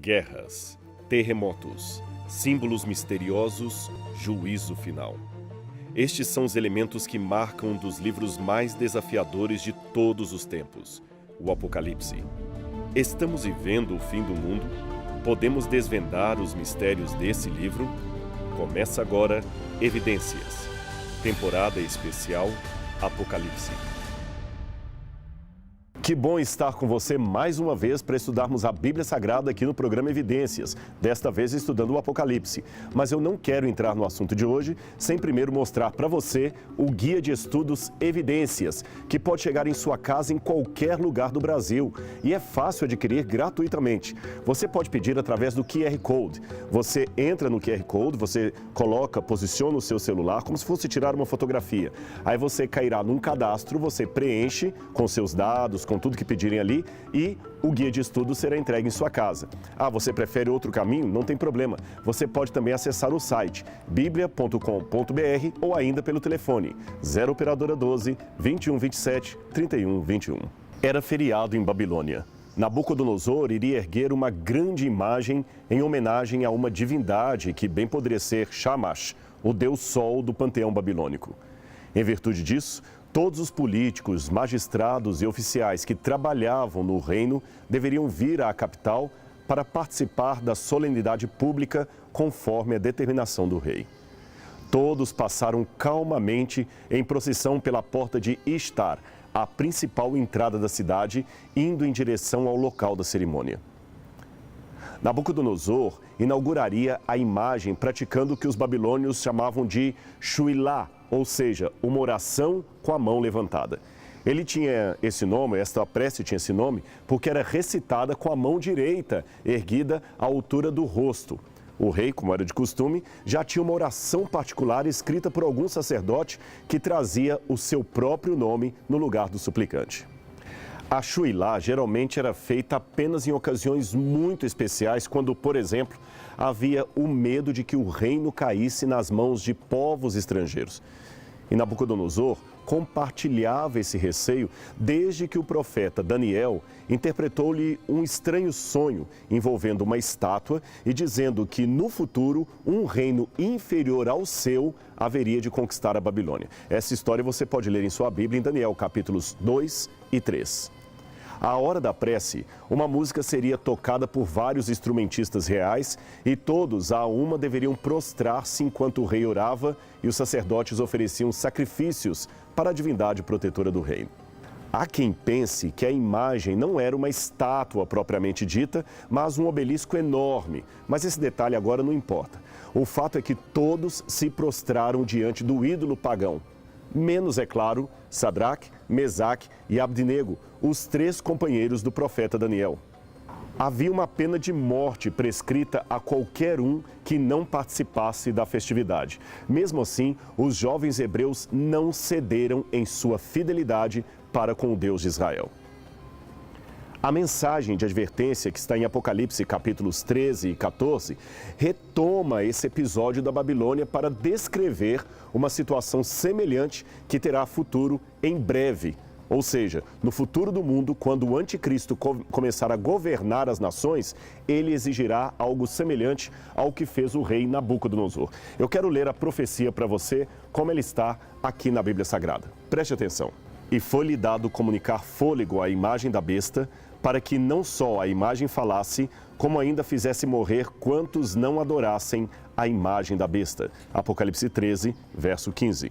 Guerras, terremotos, símbolos misteriosos, juízo final. Estes são os elementos que marcam um dos livros mais desafiadores de todos os tempos, o Apocalipse. Estamos vivendo o fim do mundo? Podemos desvendar os mistérios desse livro? Começa agora Evidências, temporada especial Apocalipse. Que bom estar com você mais uma vez para estudarmos a Bíblia Sagrada aqui no programa Evidências, desta vez estudando o Apocalipse. Mas eu não quero entrar no assunto de hoje sem primeiro mostrar para você o Guia de Estudos Evidências, que pode chegar em sua casa em qualquer lugar do Brasil e é fácil adquirir gratuitamente. Você pode pedir através do QR Code. Você entra no QR Code, você posiciona o seu celular como se fosse tirar uma fotografia. Aí você cairá num cadastro, você preenche com seus dados, com tudo que pedirem ali e o guia de estudo será entregue em sua casa. Ah, você prefere outro caminho? Não tem problema. Você pode também acessar o site biblia.com.br ou ainda pelo telefone 0 operadora 12 21 27 31 21. Era feriado em Babilônia. Nabucodonosor iria erguer uma grande imagem em homenagem a uma divindade que bem poderia ser Shamash, o deus sol do panteão babilônico. Em virtude disso, todos os políticos, magistrados e oficiais que trabalhavam no reino deveriam vir à capital para participar da solenidade pública conforme a determinação do rei. Todos passaram calmamente em procissão pela porta de Ishtar, a principal entrada da cidade, indo em direção ao local da cerimônia. Nabucodonosor inauguraria a imagem praticando o que os babilônios chamavam de Shuilá, ou seja, uma oração com a mão levantada. Ele tinha esse nome, esta prece tinha esse nome, porque era recitada com a mão direita, erguida à altura do rosto. O rei, como era de costume, já tinha uma oração particular escrita por algum sacerdote que trazia o seu próprio nome no lugar do suplicante. A Shuilá geralmente era feita apenas em ocasiões muito especiais, quando, por exemplo, havia o medo de que o reino caísse nas mãos de povos estrangeiros. E Nabucodonosor compartilhava esse receio desde que o profeta Daniel interpretou-lhe um estranho sonho envolvendo uma estátua e dizendo que no futuro um reino inferior ao seu haveria de conquistar a Babilônia. Essa história você pode ler em sua Bíblia em Daniel, capítulos 2 e 3. À hora da prece, uma música seria tocada por vários instrumentistas reais e todos, a uma, deveriam prostrar-se enquanto o rei orava e os sacerdotes ofereciam sacrifícios para a divindade protetora do reino. Há quem pense que a imagem não era uma estátua propriamente dita, mas um obelisco enorme. Mas esse detalhe agora não importa. O fato é que todos se prostraram diante do ídolo pagão. Menos, é claro, Sadraque, Mesaque e Abdenego, os três companheiros do profeta Daniel. Havia uma pena de morte prescrita a qualquer um que não participasse da festividade. Mesmo assim, os jovens hebreus não cederam em sua fidelidade para com o Deus de Israel. A mensagem de advertência que está em Apocalipse capítulos 13 e 14 retoma esse episódio da Babilônia para descrever uma situação semelhante que terá futuro em breve. Ou seja, no futuro do mundo, quando o anticristo começar a governar as nações, ele exigirá algo semelhante ao que fez o rei Nabucodonosor. Eu quero ler a profecia para você como ela está aqui na Bíblia Sagrada. Preste atenção. E foi-lhe dado comunicar fôlego à imagem da besta, para que não só a imagem falasse, como ainda fizesse morrer quantos não adorassem a imagem da besta. Apocalipse 13, verso 15.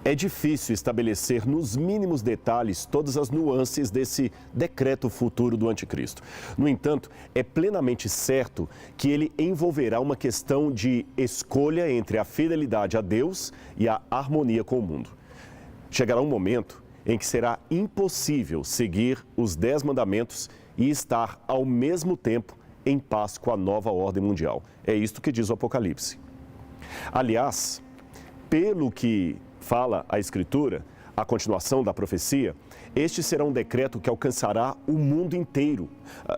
É difícil estabelecer nos mínimos detalhes todas as nuances desse decreto futuro do anticristo. No entanto, é plenamente certo que ele envolverá uma questão de escolha entre a fidelidade a Deus e a harmonia com o mundo. Chegará um momento em que será impossível seguir os 10 mandamentos e estar ao mesmo tempo em paz com a nova ordem mundial. É isto que diz o Apocalipse. Aliás, pelo que fala a Escritura, a continuação da profecia, este será um decreto que alcançará o mundo inteiro.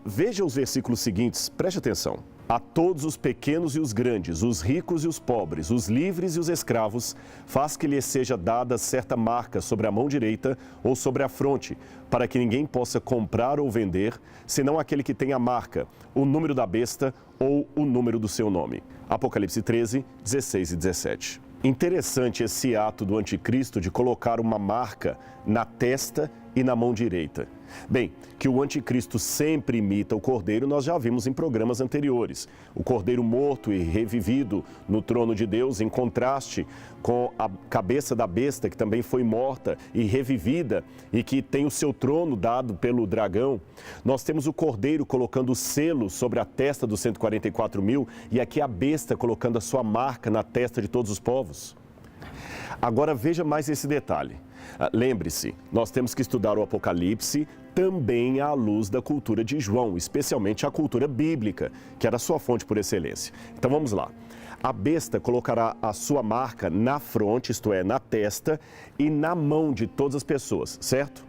Veja os versículos seguintes, preste atenção. A todos os pequenos e os grandes, os ricos e os pobres, os livres e os escravos, faz que lhes seja dada certa marca sobre a mão direita ou sobre a fronte, para que ninguém possa comprar ou vender, senão aquele que tem a marca, o número da besta ou o número do seu nome. Apocalipse 13, 16 e 17. Interessante esse ato do anticristo de colocar uma marca na testa e na mão direita. Bem, que o anticristo sempre imita o cordeiro, nós já vimos em programas anteriores. O cordeiro morto e revivido no trono de Deus, em contraste com a cabeça da besta, que também foi morta e revivida e que tem o seu trono dado pelo dragão. Nós temos o cordeiro colocando o selo sobre a testa dos 144 mil e aqui a besta colocando a sua marca na testa de todos os povos. Agora veja mais esse detalhe. Lembre-se, nós temos que estudar o Apocalipse também à luz da cultura de João, especialmente a cultura bíblica, que era a sua fonte por excelência. Então vamos lá. A besta colocará a sua marca na fronte, isto é, na testa e na mão de todas as pessoas, certo?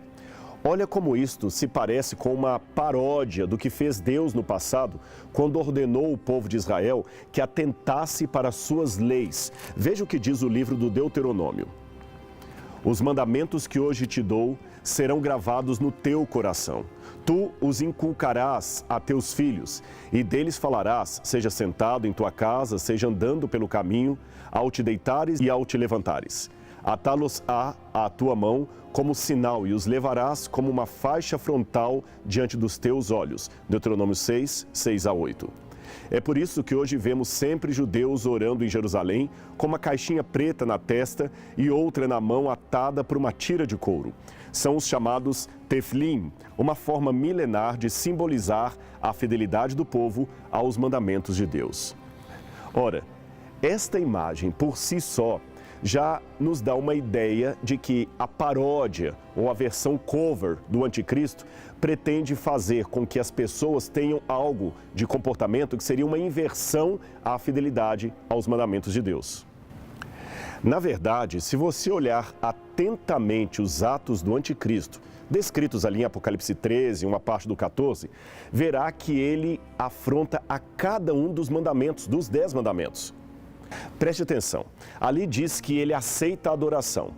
Olha como isto se parece com uma paródia do que fez Deus no passado, quando ordenou o povo de Israel que atentasse para as suas leis. Veja o que diz o livro do Deuteronômio. Os mandamentos que hoje te dou serão gravados no teu coração. Tu os inculcarás a teus filhos, e deles falarás, seja sentado em tua casa, seja andando pelo caminho, ao te deitares e ao te levantares. Atá-los-á à tua mão como sinal, e os levarás como uma faixa frontal diante dos teus olhos. Deuteronômio 6, 6 a 8. É por isso que hoje vemos sempre judeus orando em Jerusalém com uma caixinha preta na testa e outra na mão atada por uma tira de couro. São os chamados teflim, uma forma milenar de simbolizar a fidelidade do povo aos mandamentos de Deus. Ora, esta imagem por si só já nos dá uma ideia de que a paródia ou a versão cover do anticristo pretende fazer com que as pessoas tenham algo de comportamento que seria uma inversão à fidelidade aos mandamentos de Deus. Na verdade, se você olhar atentamente os atos do anticristo, descritos ali em Apocalipse 13, uma parte do 14, verá que ele afronta a cada um dos mandamentos, dos 10 mandamentos. Preste atenção, ali diz que ele aceita a adoração,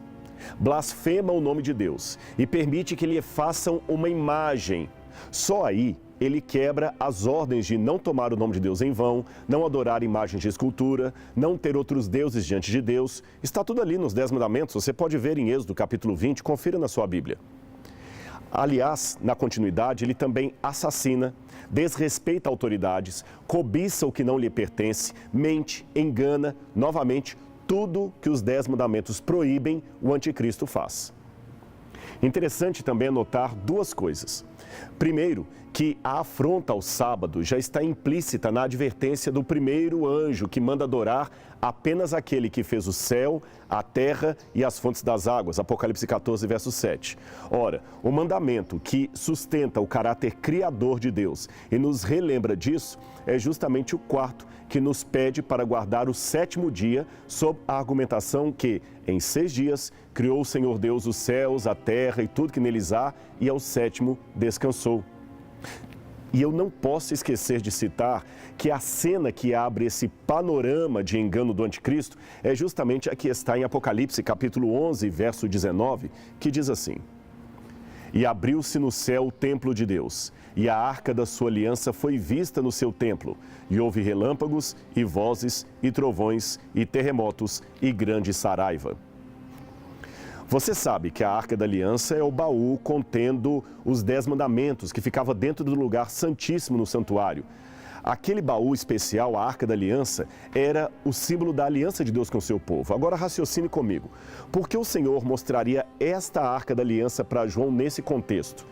blasfema o nome de Deus e permite que lhe façam uma imagem. Só aí ele quebra as ordens de não tomar o nome de Deus em vão, não adorar imagens de escultura, não ter outros deuses diante de Deus. Está tudo ali nos 10 mandamentos, você pode ver em Êxodo capítulo 20, confira na sua Bíblia. Aliás, na continuidade, ele também assassina, desrespeita autoridades, cobiça o que não lhe pertence, mente, engana, novamente, tudo que os 10 mandamentos proíbem, o anticristo faz. Interessante também notar duas coisas. Primeiro, que a afronta ao sábado já está implícita na advertência do primeiro anjo que manda adorar apenas aquele que fez o céu, a terra e as fontes das águas. Apocalipse 14, verso 7. Ora, o mandamento que sustenta o caráter criador de Deus e nos relembra disso é justamente o quarto, que nos pede para guardar o 7º dia, sob a argumentação que, em 6 dias, criou o Senhor Deus os céus, a terra e tudo que neles há, e ao 7º descansou. E eu não posso esquecer de citar que a cena que abre esse panorama de engano do anticristo é justamente a que está em Apocalipse, capítulo 11, verso 19, que diz assim: E abriu-se no céu o templo de Deus, e a arca da sua aliança foi vista no seu templo, e houve relâmpagos, e vozes, e trovões, e terremotos, e grande saraiva. Você sabe que a Arca da Aliança é o baú contendo os 10 mandamentos, que ficava dentro do lugar santíssimo no santuário. Aquele baú especial, a Arca da Aliança, era o símbolo da aliança de Deus com o seu povo. Agora raciocine comigo. Por que o Senhor mostraria esta Arca da Aliança para João nesse contexto?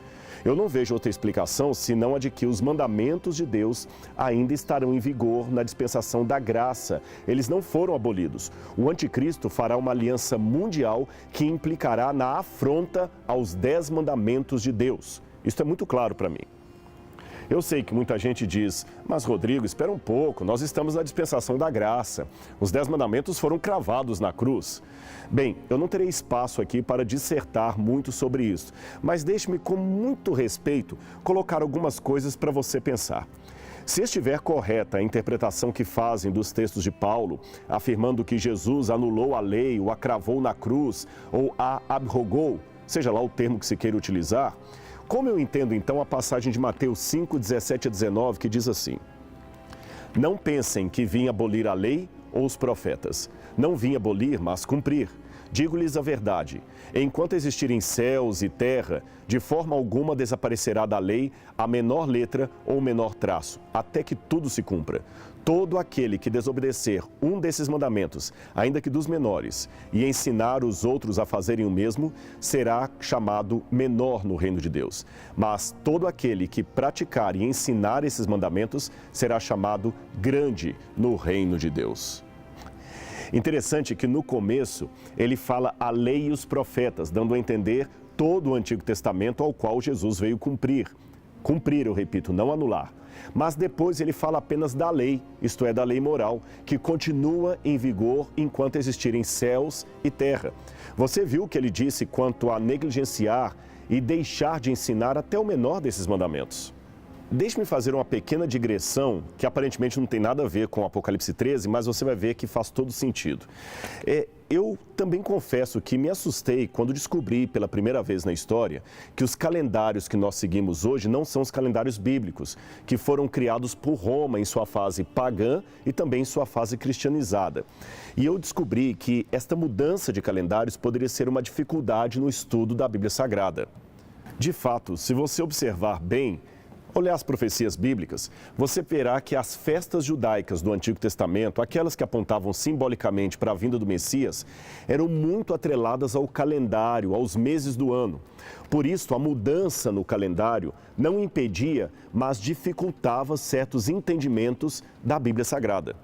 Eu não vejo outra explicação senão a de que os mandamentos de Deus ainda estarão em vigor na dispensação da graça. Eles não foram abolidos. O anticristo fará uma aliança mundial que implicará na afronta aos 10 mandamentos de Deus. Isso é muito claro para mim. Eu sei que muita gente diz, mas Rodrigo, espera um pouco, nós estamos na dispensação da graça. Os 10 mandamentos foram cravados na cruz. Bem, eu não terei espaço aqui para dissertar muito sobre isso, mas deixe-me com muito respeito colocar algumas coisas para você pensar. Se estiver correta a interpretação que fazem dos textos de Paulo, afirmando que Jesus anulou a lei, ou a cravou na cruz, ou a abrogou, seja lá o termo que se queira utilizar, como eu entendo então a passagem de Mateus 5, 17 a 19, que diz assim: Não pensem que vim abolir a lei ou os profetas. Não vim abolir, mas cumprir. Digo-lhes a verdade, enquanto existirem céus e terra, de forma alguma desaparecerá da lei a menor letra ou menor traço, até que tudo se cumpra. Todo aquele que desobedecer um desses mandamentos, ainda que dos menores, e ensinar os outros a fazerem o mesmo, será chamado menor no reino de Deus. Mas todo aquele que praticar e ensinar esses mandamentos será chamado grande no reino de Deus. Interessante que no começo ele fala a lei e os profetas, dando a entender todo o Antigo Testamento ao qual Jesus veio cumprir. Cumprir, eu repito, não anular. Mas depois ele fala apenas da lei, isto é, da lei moral, que continua em vigor enquanto existirem céus e terra. Você viu o que ele disse quanto a negligenciar e deixar de ensinar até o menor desses mandamentos. Deixe-me fazer uma pequena digressão, que aparentemente não tem nada a ver com Apocalipse 13, mas você vai ver que faz todo sentido. Eu também confesso que me assustei quando descobri pela primeira vez na história que os calendários que nós seguimos hoje não são os calendários bíblicos, que foram criados por Roma em sua fase pagã e também em sua fase cristianizada. E eu descobri que esta mudança de calendários poderia ser uma dificuldade no estudo da Bíblia Sagrada. De fato, se você observar bem, olhar as profecias bíblicas, você verá que as festas judaicas do Antigo Testamento, aquelas que apontavam simbolicamente para a vinda do Messias, eram muito atreladas ao calendário, aos meses do ano. Por isso, a mudança no calendário não impedia, mas dificultava certos entendimentos da Bíblia Sagrada.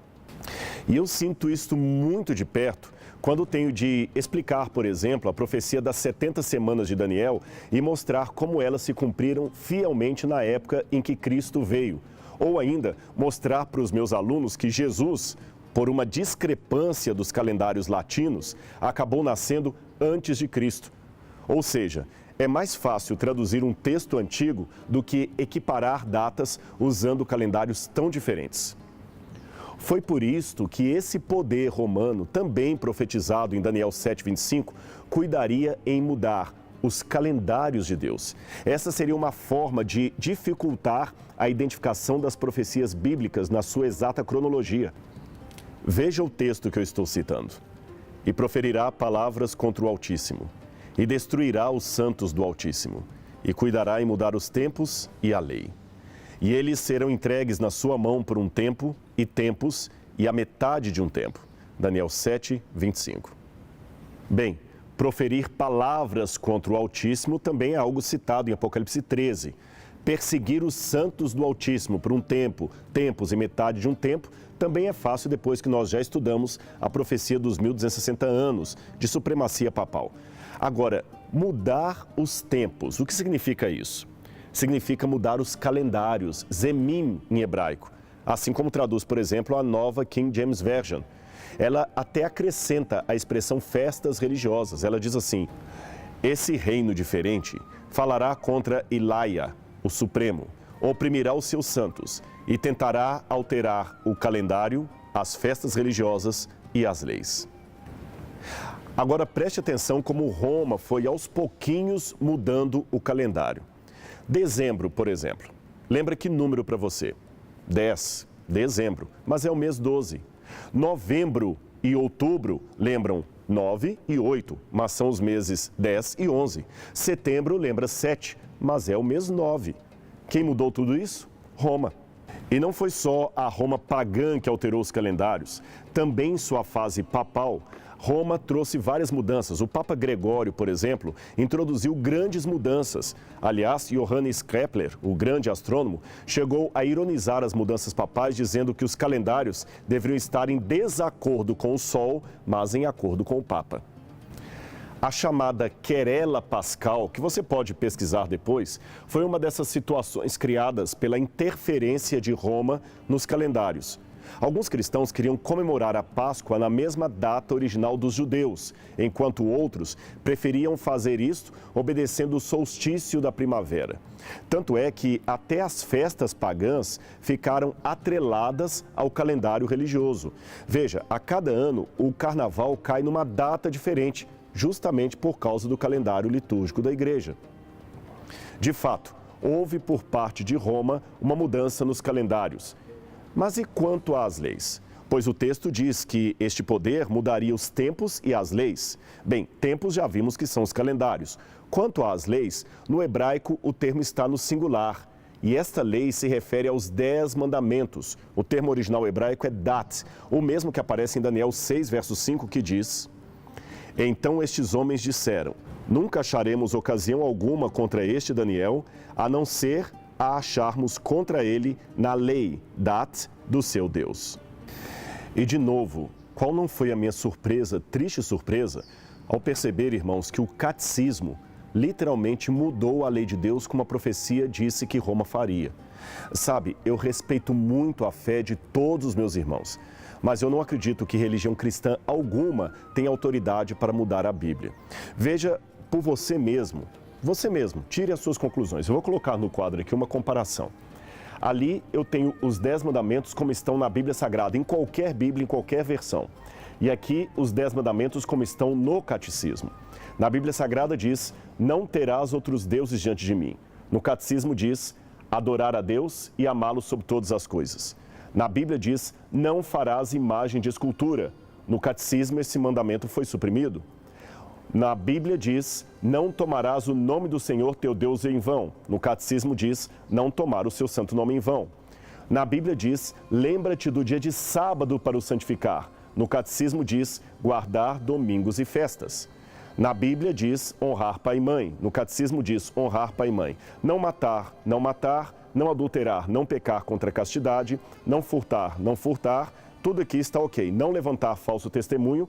E eu sinto isso muito de perto quando tenho de explicar, por exemplo, a profecia das 70 semanas de Daniel e mostrar como elas se cumpriram fielmente na época em que Cristo veio. Ou ainda, mostrar para os meus alunos que Jesus, por uma discrepância dos calendários latinos, acabou nascendo antes de Cristo. Ou seja, é mais fácil traduzir um texto antigo do que equiparar datas usando calendários tão diferentes. Foi por isto que esse poder romano, também profetizado em Daniel 7:25, cuidaria em mudar os calendários de Deus. Essa seria uma forma de dificultar a identificação das profecias bíblicas na sua exata cronologia. Veja o texto que eu estou citando. E proferirá palavras contra o Altíssimo, e destruirá os santos do Altíssimo, e cuidará em mudar os tempos e a lei. E eles serão entregues na sua mão por um tempo e tempos e a metade de um tempo. Daniel 7:25. Bem, proferir palavras contra o Altíssimo também é algo citado em Apocalipse 13. Perseguir os santos do Altíssimo por um tempo, tempos e metade de um tempo, também é fácil depois que nós já estudamos a profecia dos 1260 anos de supremacia papal. Agora, mudar os tempos, o que significa isso? Significa mudar os calendários, zemim em hebraico, assim como traduz, por exemplo, a nova King James Version. Ela até acrescenta a expressão festas religiosas. Ela diz assim: esse reino diferente falará contra Ilaia, o Supremo, oprimirá os seus santos e tentará alterar o calendário, as festas religiosas e as leis. Agora preste atenção como Roma foi aos pouquinhos mudando o calendário. Dezembro, por exemplo. Lembra que número para você? 10. Dezembro. Mas é o mês 12. Novembro e outubro lembram 9 e 8, mas são os meses 10 e 11. Setembro lembra 7, mas é o mês 9. Quem mudou tudo isso? Roma. E não foi só a Roma pagã que alterou os calendários. Também em sua fase papal, Roma trouxe várias mudanças. O Papa Gregório, por exemplo, introduziu grandes mudanças. Aliás, Johannes Kepler, o grande astrônomo, chegou a ironizar as mudanças papais, dizendo que os calendários deveriam estar em desacordo com o Sol, mas em acordo com o Papa. A chamada querela pascal, que você pode pesquisar depois, foi uma dessas situações criadas pela interferência de Roma nos calendários. Alguns cristãos queriam comemorar a Páscoa na mesma data original dos judeus, enquanto outros preferiam fazer isto obedecendo o solstício da primavera. Tanto é que até as festas pagãs ficaram atreladas ao calendário religioso. Veja, a cada ano o carnaval cai numa data diferente, justamente por causa do calendário litúrgico da igreja. De fato, houve por parte de Roma uma mudança nos calendários. Mas e quanto às leis? Pois o texto diz que este poder mudaria os tempos e as leis. Bem, tempos já vimos que são os calendários. Quanto às leis, no hebraico o termo está no singular. E esta lei se refere aos 10 mandamentos. O termo original hebraico é dat, o mesmo que aparece em Daniel 6, verso 5, que diz: Então estes homens disseram: Nunca acharemos ocasião alguma contra este Daniel, a não ser a acharmos contra ele na lei, dat, do seu Deus. E de novo, qual não foi a minha surpresa, triste surpresa, ao perceber, irmãos, que o catecismo literalmente mudou a lei de Deus como a profecia disse que Roma faria. Sabe, eu respeito muito a fé de todos os meus irmãos, mas eu não acredito que religião cristã alguma tenha autoridade para mudar a Bíblia. Veja por você mesmo, tire as suas conclusões. Eu vou colocar no quadro aqui uma comparação. Ali eu tenho os 10 mandamentos como estão na Bíblia Sagrada, em qualquer Bíblia, em qualquer versão. E aqui os 10 mandamentos como estão no catecismo. Na Bíblia Sagrada diz: não terás outros deuses diante de mim. No catecismo diz: adorar a Deus e amá-lo sobre todas as coisas. Na Bíblia diz: não farás imagem de escultura. No catecismo esse mandamento foi suprimido. Na Bíblia diz: não tomarás o nome do Senhor teu Deus em vão. No catecismo diz: não tomar o seu santo nome em vão. Na Bíblia diz: lembra-te do dia de sábado para o santificar. No catecismo diz: guardar domingos e festas. Na Bíblia diz: honrar pai e mãe. No catecismo diz: honrar pai e mãe. Não matar, não adulterar, não pecar contra a castidade, não furtar. Tudo aqui está ok. Não levantar falso testemunho,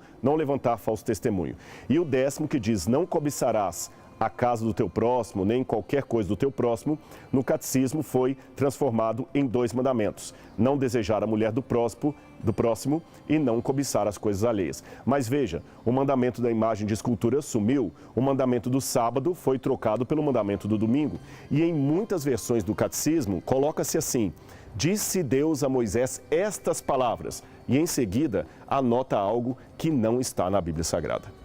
E o 10º que diz: não cobiçarás a casa do teu próximo, nem qualquer coisa do teu próximo, no catecismo foi transformado em 2 mandamentos: não desejar a mulher do próximo e não cobiçar as coisas alheias. Mas veja, o mandamento da imagem de escultura sumiu, o mandamento do sábado foi trocado pelo mandamento do domingo. E em muitas versões do catecismo coloca-se assim: disse Deus a Moisés estas palavras, e em seguida anota algo que não está na Bíblia Sagrada.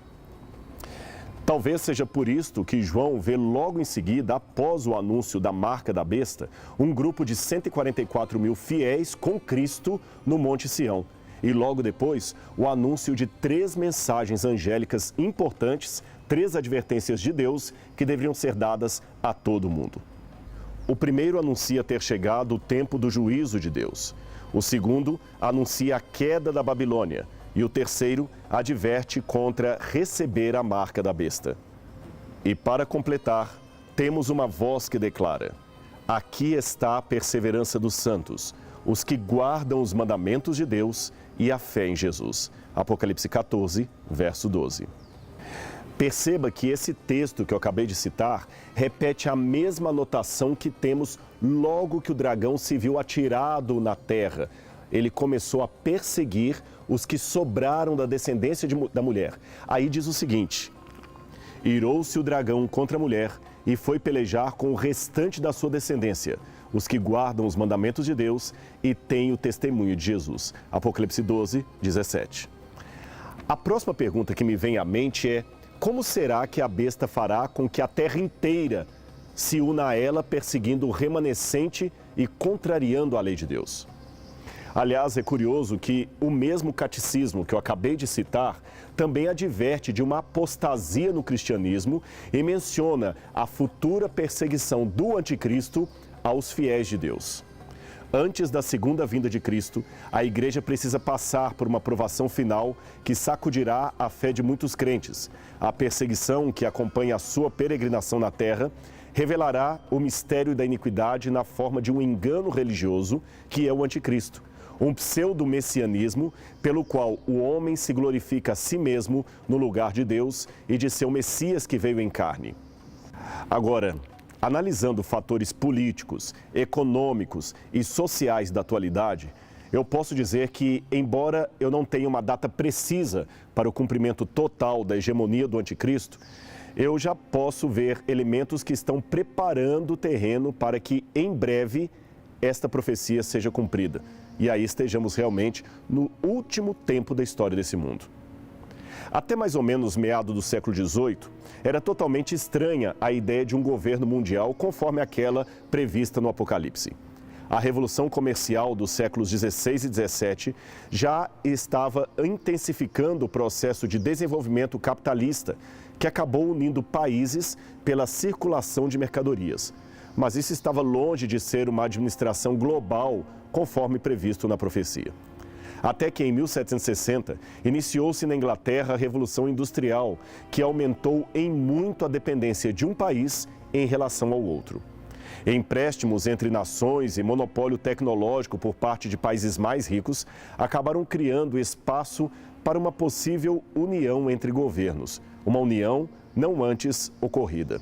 Talvez seja por isto que João vê logo em seguida, após o anúncio da marca da besta, um grupo de 144 mil fiéis com Cristo no Monte Sião. E logo depois, o anúncio de 3 mensagens angélicas importantes, 3 advertências de Deus que deveriam ser dadas a todo mundo. O primeiro anuncia ter chegado o tempo do juízo de Deus. O segundo anuncia a queda da Babilônia. E o terceiro adverte contra receber a marca da besta. E para completar, temos uma voz que declara: aqui está a perseverança dos santos, os que guardam os mandamentos de Deus e a fé em Jesus. Apocalipse 14, verso 12. Perceba que esse texto que eu acabei de citar repete a mesma anotação que temos logo que o dragão se viu atirado na terra. Ele começou a perseguir os que sobraram da descendência da mulher. Aí diz o seguinte: irou-se o dragão contra a mulher e foi pelejar com o restante da sua descendência, os que guardam os mandamentos de Deus e têm o testemunho de Jesus. Apocalipse 12, 17. A próxima pergunta que me vem à mente é: como será que a besta fará com que a terra inteira se una a ela, perseguindo o remanescente e contrariando a lei de Deus? Aliás, é curioso que o mesmo catecismo que eu acabei de citar também adverte de uma apostasia no cristianismo e menciona a futura perseguição do anticristo aos fiéis de Deus. Antes da segunda vinda de Cristo, a igreja precisa passar por uma provação final que sacudirá a fé de muitos crentes. A perseguição que acompanha a sua peregrinação na terra revelará o mistério da iniquidade na forma de um engano religioso, que é o anticristo. um pseudo-messianismo pelo qual o homem se glorifica a si mesmo no lugar de Deus e de seu Messias que veio em carne. Agora, analisando fatores políticos, econômicos e sociais da atualidade, eu posso dizer que, embora eu não tenha uma data precisa para o cumprimento total da hegemonia do anticristo, eu já posso ver elementos que estão preparando o terreno para que, em breve, esta profecia seja cumprida. E aí estejamos realmente no último tempo da história desse mundo. Até mais ou menos meado do século XVIII, era totalmente estranha a ideia de um governo mundial conforme aquela prevista no Apocalipse. A Revolução Comercial dos séculos XVI e XVII já estava intensificando o processo de desenvolvimento capitalista, que acabou unindo países pela circulação de mercadorias. Mas isso estava longe de ser uma administração global, conforme previsto na profecia. Até que em 1760, iniciou-se na Inglaterra a Revolução Industrial, que aumentou em muito a dependência de um país em relação ao outro. Empréstimos entre nações e monopólio tecnológico por parte de países mais ricos acabaram criando espaço para uma possível união entre governos, uma união não antes ocorrida.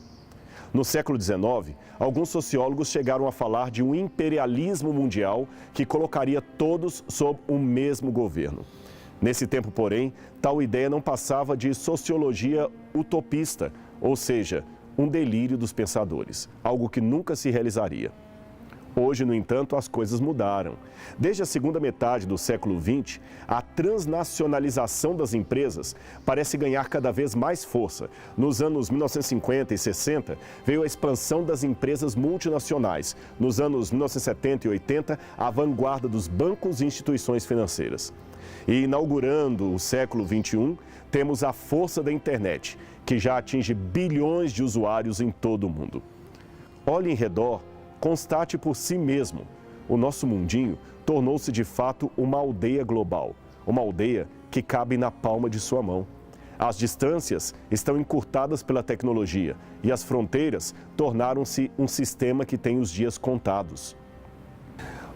No século XIX, alguns sociólogos chegaram a falar de um imperialismo mundial que colocaria todos sob o mesmo governo. Nesse tempo, porém, tal ideia não passava de sociologia utopista, ou seja, um delírio dos pensadores, algo que nunca se realizaria. Hoje, no entanto, as coisas mudaram. Desde a segunda metade do século XX, a transnacionalização das empresas parece ganhar cada vez mais força. Nos anos 1950 e 60, veio a expansão das empresas multinacionais. Nos anos 1970 e 80, a vanguarda dos bancos e instituições financeiras. E inaugurando o século XXI, temos a força da internet, que já atinge bilhões de usuários em todo o mundo. Olhe em redor, constate por si mesmo. O nosso mundinho tornou-se de fato uma aldeia global, uma aldeia que cabe na palma de sua mão. As distâncias estão encurtadas pela tecnologia e as fronteiras tornaram-se um sistema que tem os dias contados.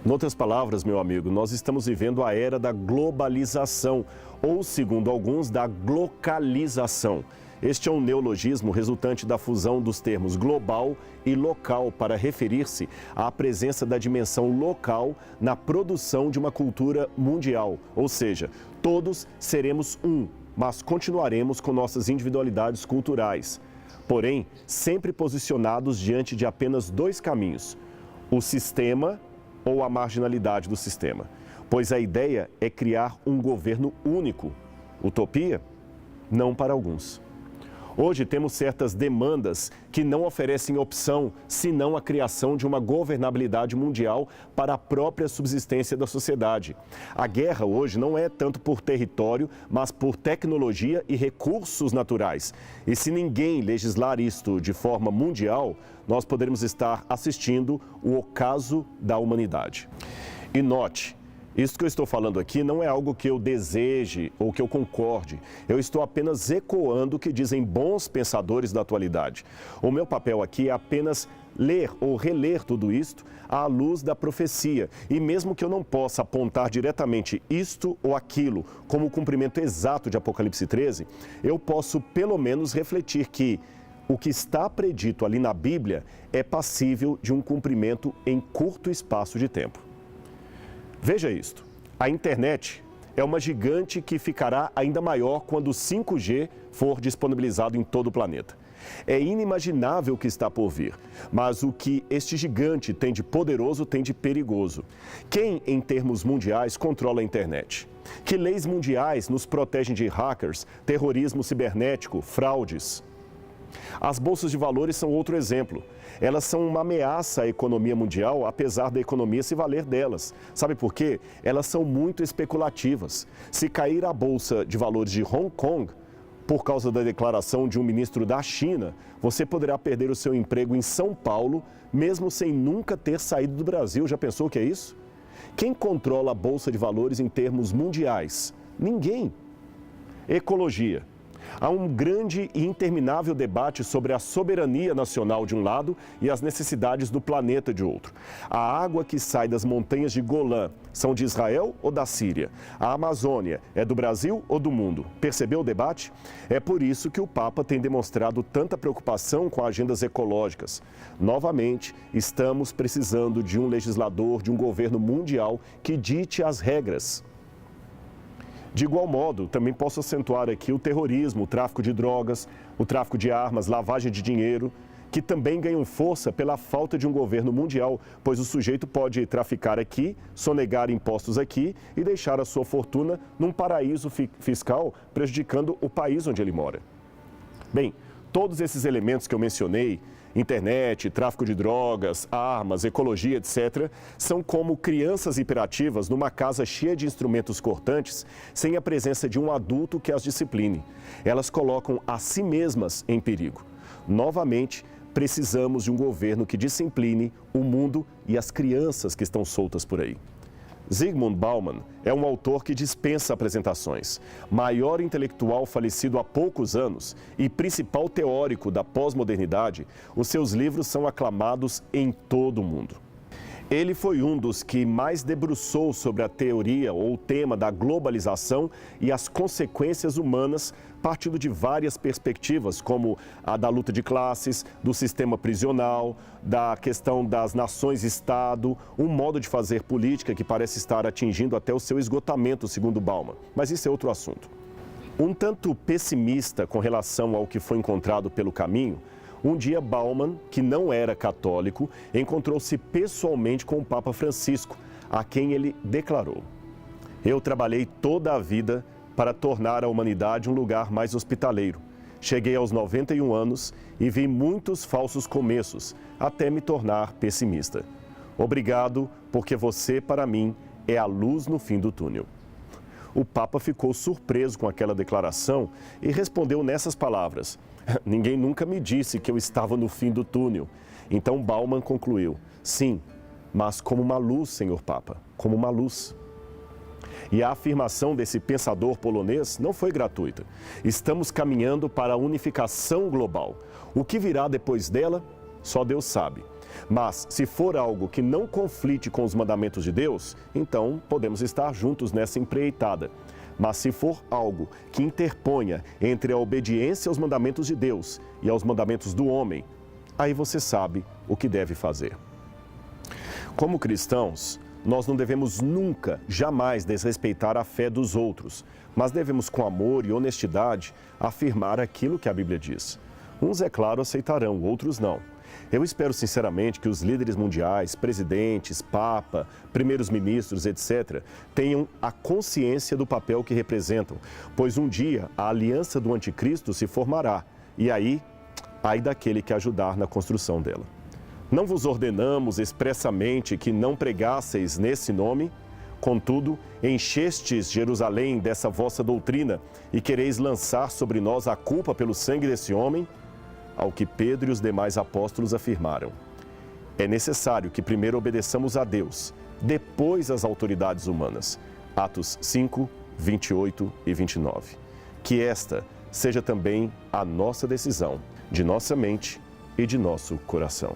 Em outras palavras, meu amigo, nós estamos vivendo a era da globalização, ou, segundo alguns, da glocalização. Este é um neologismo resultante da fusão dos termos global e local para referir-se à presença da dimensão local na produção de uma cultura mundial. Ou seja, todos seremos um, mas continuaremos com nossas individualidades culturais. Porém, sempre posicionados diante de apenas dois caminhos: o sistema ou a marginalidade do sistema. Pois a ideia é criar um governo único. Utopia? Não para alguns. Hoje temos certas demandas que não oferecem opção, senão a criação de uma governabilidade mundial para a própria subsistência da sociedade. A guerra hoje não é tanto por território, mas por tecnologia e recursos naturais. E se ninguém legislar isto de forma mundial, nós poderemos estar assistindo o ocaso da humanidade. E note, isso que eu estou falando aqui não é algo que eu deseje ou que eu concorde. Eu estou apenas ecoando o que dizem bons pensadores da atualidade. O meu papel aqui é apenas ler ou reler tudo isto à luz da profecia. E mesmo que eu não possa apontar diretamente isto ou aquilo como o cumprimento exato de Apocalipse 13, eu posso pelo menos refletir que o que está predito ali na Bíblia é passível de um cumprimento em curto espaço de tempo. Veja isto, a internet é uma gigante que ficará ainda maior quando o 5G for disponibilizado em todo o planeta. É inimaginável o que está por vir, mas o que este gigante tem de poderoso tem de perigoso. Quem, em termos mundiais, controla a internet? Que leis mundiais nos protegem de hackers, terrorismo cibernético, fraudes? As bolsas de valores são outro exemplo. Elas são uma ameaça à economia mundial, apesar da economia se valer delas. Sabe por quê? Elas são muito especulativas. Se cair a bolsa de valores de Hong Kong, por causa da declaração de um ministro da China, você poderá perder o seu emprego em São Paulo, mesmo sem nunca ter saído do Brasil. Já pensou o que é isso? Quem controla a bolsa de valores em termos mundiais? Ninguém. Ecologia. Há um grande e interminável debate sobre a soberania nacional de um lado e as necessidades do planeta de outro. A água que sai das montanhas de Golã são de Israel ou da Síria? A Amazônia é do Brasil ou do mundo? Percebeu o debate? É por isso que o Papa tem demonstrado tanta preocupação com agendas ecológicas. Novamente, estamos precisando de um legislador, de um governo mundial que dite as regras. De igual modo, também posso acentuar aqui o terrorismo, o tráfico de drogas, o tráfico de armas, lavagem de dinheiro, que também ganham força pela falta de um governo mundial, pois o sujeito pode traficar aqui, sonegar impostos aqui e deixar a sua fortuna num paraíso fiscal, prejudicando o país onde ele mora. Bem, todos esses elementos que eu mencionei, internet, tráfico de drogas, armas, ecologia, etc., são como crianças hiperativas numa casa cheia de instrumentos cortantes, sem a presença de um adulto que as discipline. Elas colocam a si mesmas em perigo. Novamente, precisamos de um governo que discipline o mundo e as crianças que estão soltas por aí. Zygmunt Bauman é um autor que dispensa apresentações, maior intelectual falecido há poucos anos e principal teórico da pós-modernidade. Os seus livros são aclamados em todo o mundo. Ele foi um dos que mais debruçou sobre a teoria ou o tema da globalização e as consequências humanas, partindo de várias perspectivas, como a da luta de classes, do sistema prisional, da questão das nações-estado, um modo de fazer política que parece estar atingindo até o seu esgotamento, segundo Bauman. Mas isso é outro assunto. Um tanto pessimista com relação ao que foi encontrado pelo caminho, um dia Bauman, que não era católico, encontrou-se pessoalmente com o Papa Francisco, a quem ele declarou: "Eu trabalhei toda a vida para tornar a humanidade um lugar mais hospitaleiro. Cheguei aos 91 anos e vi muitos falsos começos, até me tornar pessimista. Obrigado, porque você, para mim, é a luz no fim do túnel." O Papa ficou surpreso com aquela declaração e respondeu nessas palavras: "Ninguém nunca me disse que eu estava no fim do túnel." Então Bauman concluiu: "Sim, mas como uma luz, senhor Papa, como uma luz." E a afirmação desse pensador polonês não foi gratuita. Estamos caminhando para a unificação global. O que virá depois dela, só Deus sabe. Mas, se for algo que não conflite com os mandamentos de Deus, então podemos estar juntos nessa empreitada. Mas se for algo que interponha entre a obediência aos mandamentos de Deus e aos mandamentos do homem, aí você sabe o que deve fazer. Como cristãos, nós não devemos nunca, jamais desrespeitar a fé dos outros, mas devemos, com amor e honestidade, afirmar aquilo que a Bíblia diz. Uns, é claro, aceitarão, outros não. Eu espero sinceramente que os líderes mundiais, presidentes, papa, primeiros ministros, etc., tenham a consciência do papel que representam, pois um dia a aliança do anticristo se formará, e aí, ai daquele que ajudar na construção dela. Não vos ordenamos expressamente que não pregasseis nesse nome? Contudo, enchestes Jerusalém dessa vossa doutrina e quereis lançar sobre nós a culpa pelo sangue desse homem? Ao que Pedro e os demais apóstolos afirmaram: é necessário que primeiro obedeçamos a Deus, depois às autoridades humanas. Atos 5, 28 e 29. Que esta seja também a nossa decisão, de nossa mente e de nosso coração.